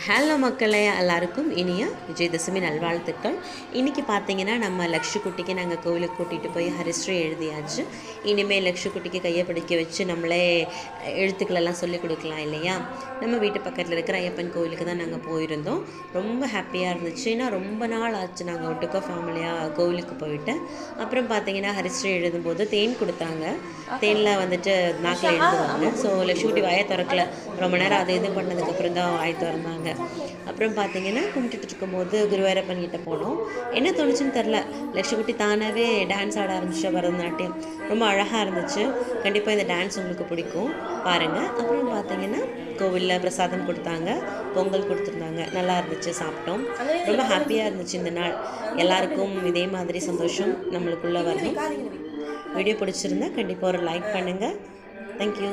Hello மக்களே, எல்லாருக்கும் இனிய விஜயதசமி நல்வாழ்த்துக்கள். இன்றைக்கி பார்த்தீங்கன்னா நம்ம லக்ஷுக்குட்டிக்கு நாங்கள் கோவிலுக்கு கூட்டிகிட்டு போய் ஹரிஸ்ட்ரி எழுதியாச்சு. இனிமேல் லக்ஷுக்குட்டிக்கு கையை பிடிக்க வச்சு நம்மளே எழுத்துக்களெல்லாம் சொல்லிக் கொடுக்கலாம் இல்லையா. நம்ம வீட்டு பக்கத்தில் இருக்கிற ஐயப்பன் கோவிலுக்கு தான் நாங்கள் போயிருந்தோம். ரொம்ப ஹாப்பியாக இருந்துச்சு. ஏன்னா ரொம்ப நாள் ஆச்சு நாங்கள் ஒட்டுக்கா ஃபேமிலியாக கோவிலுக்கு போயிட்டு. அப்புறம் பார்த்தீங்கன்னா ஹரிஸ்ட்ரி எழுதும்போது தேன் கொடுத்தாங்க. தேனில் வந்துட்டு நாக்கில் எழுதுவாங்க. ஸோ லக்ஷுக்குட்டி வாயை திறக்கல. ரொம்ப நேரம் அது இது பண்ணதுக்கப்புறம் தான் வாய் திறந்தாங்க. அப்புறம் பார்த்தீங்கன்னா கும்பிட்டுட்டு இருக்கும்போது குருவாயூரப்பன் கிட்ட போனோம். என்ன தோணுச்சுன்னு தெரில, லக்ஷுக்குட்டி தானாகவே டான்ஸ் ஆட ஆரம்பிச்சா பரதநாட்டியம். ரொம்ப அழகாக இருந்துச்சு. கண்டிப்பாக இந்த டான்ஸ் உங்களுக்கு பிடிக்கும், பாருங்கள். அப்புறம் பார்த்தீங்கன்னா கோவிலில் பிரசாதம் கொடுத்தாங்க, பொங்கல் கொடுத்துருந்தாங்க. நல்லா இருந்துச்சு, சாப்பிட்டோம். ரொம்ப ஹாப்பியாக இருந்துச்சு இந்த நாள். எல்லாருக்கும் இதே மாதிரி சந்தோஷம் நம்மளுக்குள்ளே வரணும். வீடியோ பிடிச்சிருந்தா கண்டிப்பாக ஒரு லைக் பண்ணுங்கள். தேங்க்யூ.